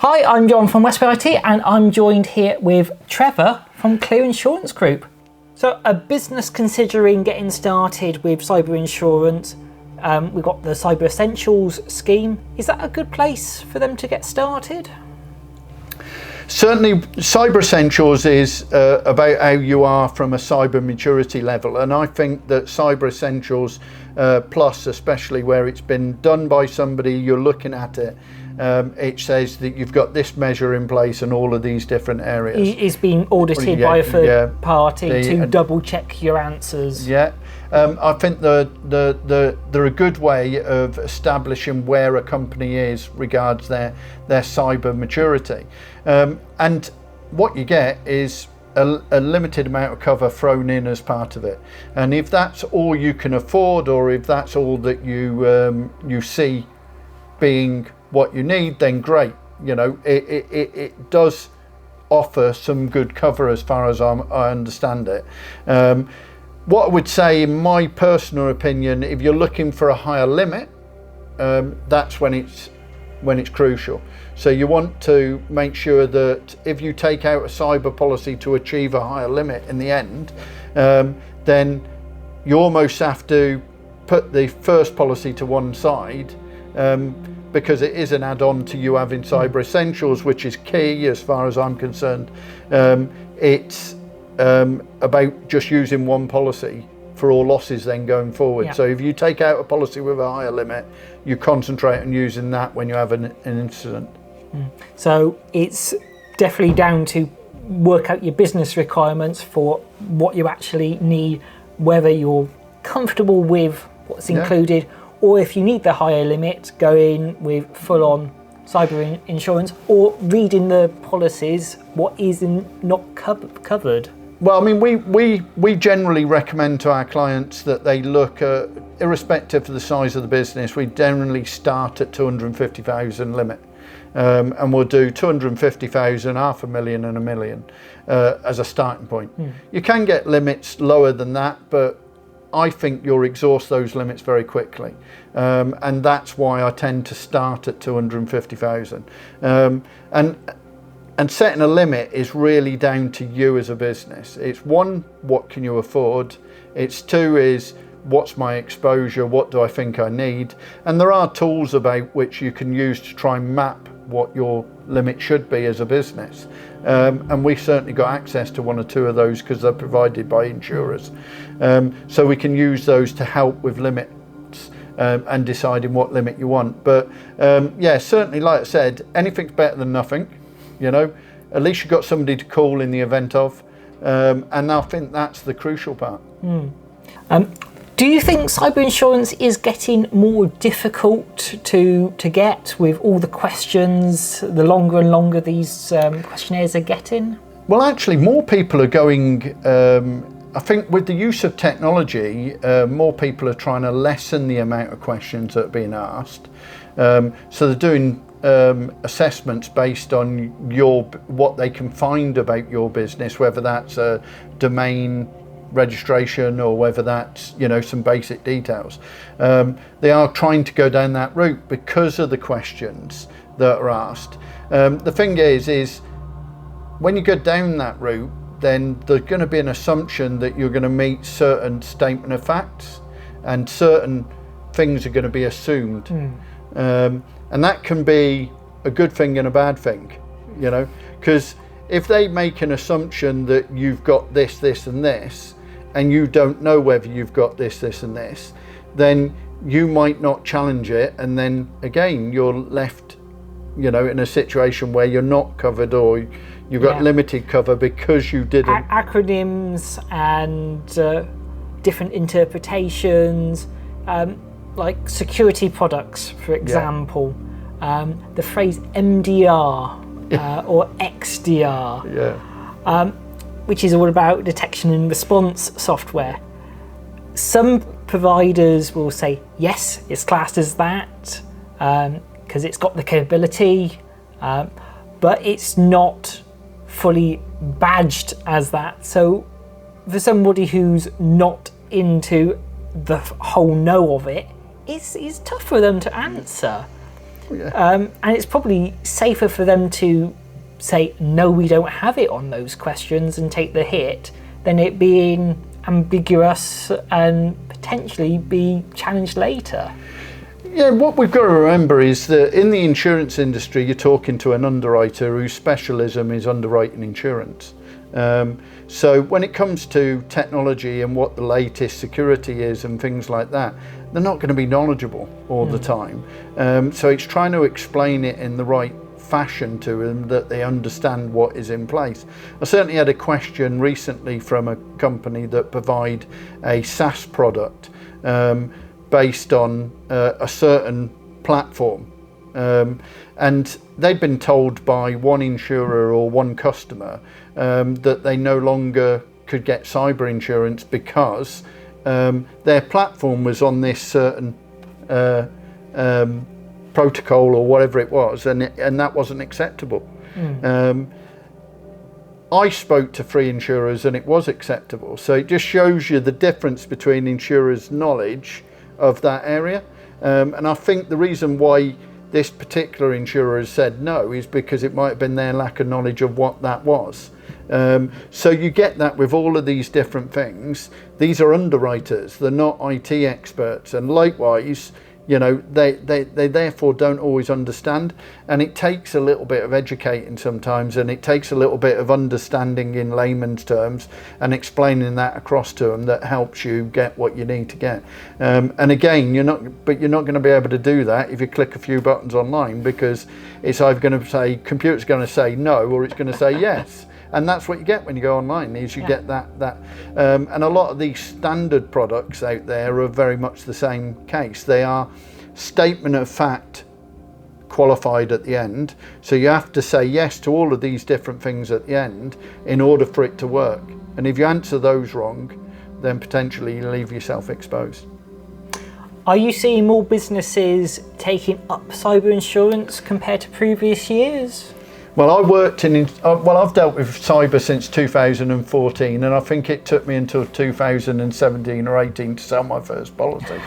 Hi, I'm John from Westway IT and I'm joined here with Trevor from Clear Insurance Group. So a business considering getting started with cyber insurance, we've got the Cyber Essentials scheme. Is that a good place for them to get started? Certainly, Cyber Essentials is about how you are from a cyber maturity level, and I think that Cyber Essentials Plus, especially where it's been done by somebody, you're looking at it, it says that you've got this measure in place and all of these different areas. It's been audited by a third party to double check your answers. Yeah. I think they're a good way of establishing where a company is regards their cyber maturity. And what you get is a limited amount of cover thrown in as part of it. And if that's all you can afford, or if that's all that you see being what you need, then great. You know, it does offer some good cover as far as I understand it. What I would say, in my personal opinion, if you're looking for a higher limit, that's when it's crucial. So you want to make sure that if you take out a cyber policy to achieve a higher limit in the end, then you almost have to put the first policy to one side, because it is an add-on to you having Cyber Essentials, which is key as far as I'm concerned. It's about just using one policy for all losses then going forward. Yeah. So if you take out a policy with a higher limit, you concentrate on using that when you have an incident. So it's definitely down to work out your business requirements for what you actually need, whether you're comfortable with what's included, or if you need the higher limit, go in with full-on cyber insurance, or reading the policies, what is not covered. Well, I mean, we generally recommend to our clients that they look at, irrespective of the size of the business, we generally start at 250,000 limit. And we'll do 250,000, 500,000 and 1 million as a starting point. You can get limits lower than that, but I think you'll exhaust those limits very quickly. And that's why I tend to start at 250,000. And setting a limit is really down to you as a business. It's one, what can you afford? It's two is, what's my exposure? What do I think I need? And there are tools about which you can use to try and map what your limit should be as a business. And we've certainly got access to one or two of those because they're provided by insurers. So we can use those to help with limits and deciding what limit you want. But yeah, certainly, like I said, anything's better than nothing. You know, at least you've got somebody to call in the event of, and I think that's the crucial part. Do you think cyber insurance is getting more difficult to get with all the questions, the longer and longer these questionnaires are getting? Well, actually, more people are going, I think with the use of technology, more people are trying to lessen the amount of questions that are being asked. So they're doing assessments based on what they can find about your business, whether that's a domain registration or whether that's, you know, some basic details. They are trying to go down that route because of the questions that are asked. The thing is when you go down that route, then there's going to be an assumption that you're going to meet certain statement of facts and certain things are going to be assumed. And that can be a good thing and a bad thing, you know, because if they make an assumption that you've got this, this and this, and you don't know whether you've got this, this and this, then you might not challenge it. And then again, you're left, you know, in a situation where you're not covered or you've got limited cover because you didn't. Acronyms and different interpretations, like security products, for example, the phrase MDR or XDR, which is all about detection and response software. Some providers will say, yes, it's classed as that because it's got the capability, but it's not fully badged as that. So for somebody who's not into the whole know of it, it's tough for them to answer. And it's probably safer for them to say, no, we don't have it on those questions and take the hit, than it being ambiguous and potentially be challenged later. Yeah, what we've got to remember is that in the insurance industry, you're talking to an underwriter whose specialism is underwriting insurance. So when it comes to technology and what the latest security is and things like that, they're not going to be knowledgeable all the time. So it's trying to explain it in the right fashion to them, that they understand what is in place. I certainly had a question recently from a company that provide a SaaS product based on a certain platform, and they'd been told by one insurer or one customer that they no longer could get cyber insurance because their platform was on this certain protocol or whatever it was, and that wasn't acceptable. I spoke to 3 insurers and it was acceptable. So it just shows you the difference between insurers' knowledge of that area. And I think the reason why this particular insurer has said no is because it might have been their lack of knowledge of what that was. So you get that with all of these different things. These are underwriters, they're not IT experts, and likewise, you know, they therefore don't always understand, and it takes a little bit of educating sometimes, and it takes a little bit of understanding in layman's terms and explaining that across to them that helps you get what you need to get. And again, you're not going to be able to do that if you click a few buttons online, because it's either going to say, computer's going to say no, or it's going to say yes. And that's what you get when you go online, is you get that. And a lot of these standard products out there are very much the same case. They are statement of fact qualified at the end. So you have to say yes to all of these different things at the end in order for it to work. And if you answer those wrong, then potentially you leave yourself exposed. Are you seeing more businesses taking up cyber insurance compared to previous years? Well, I've dealt with cyber since 2014, and I think it took me until 2017 or 18 to sell my first policy.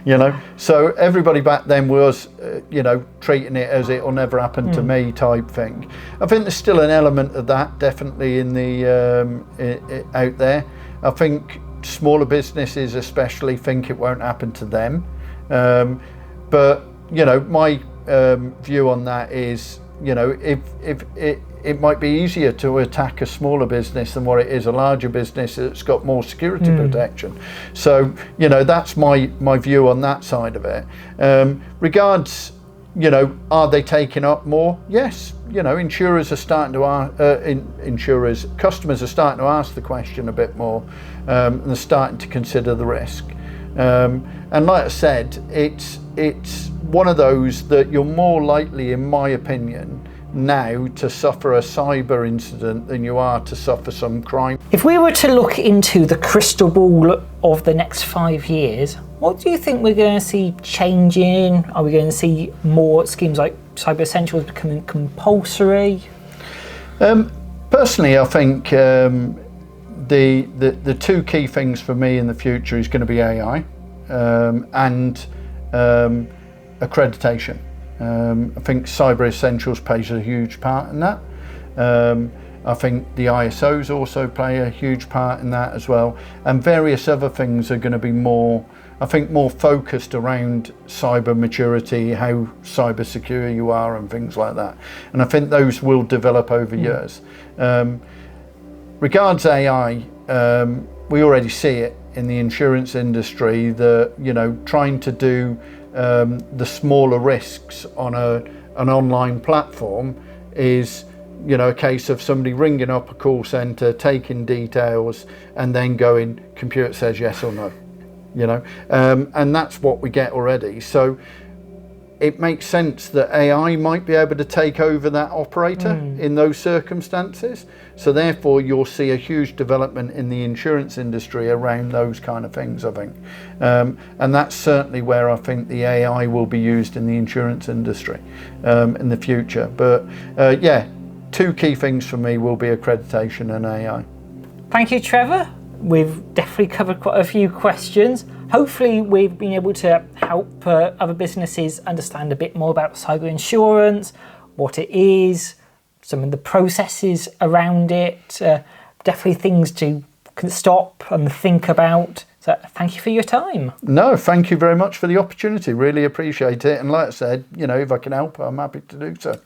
You know, so everybody back then was, you know, treating it as it will never happen to me type thing. I think there's still an element of that definitely in the out there. I think smaller businesses especially think it won't happen to them, but you know, my view on that is, you know, if it might be easier to attack a smaller business than what it is a larger business that's got more security protection. So, you know, that's my view on that side of it. Regards, you know, are they taking up more? Yes. You know, customers are starting to ask the question a bit more, and they're starting to consider the risk. And like I said, it's one of those that you're more likely, in my opinion, now to suffer a cyber incident than you are to suffer some crime. If we were to look into the crystal ball of the next 5 years, what do you think we're going to see changing? Are we going to see more schemes like Cyber Essentials becoming compulsory? Personally, I think the 2 key things for me in the future is going to be AI and accreditation. I think Cyber Essentials plays a huge part in that. I think the ISOs also play a huge part in that as well, and various other things are going to be more focused around cyber maturity, how cyber secure you are and things like that. And I think those will develop over years. Regards AI, we already see it in the insurance industry, that, you know, trying to do the smaller risks on an online platform is, you know, a case of somebody ringing up a call center, taking details, and then going, computer says yes or no, you know, and that's what we get already. So it makes sense that AI might be able to take over that operator in those circumstances. So therefore you'll see a huge development in the insurance industry around those kind of things, I think. And that's certainly where I think the AI will be used in the insurance industry in the future. But yeah, 2 key things for me will be accreditation and AI. Thank you, Trevor. We've definitely covered quite a few questions. Hopefully we've been able to help other businesses understand a bit more about cyber insurance, what it is, some of the processes around it, definitely things to stop and think about. So thank you for your time. No, thank you very much for the opportunity. Really appreciate it. And like I said, if I can help, I'm happy to do so.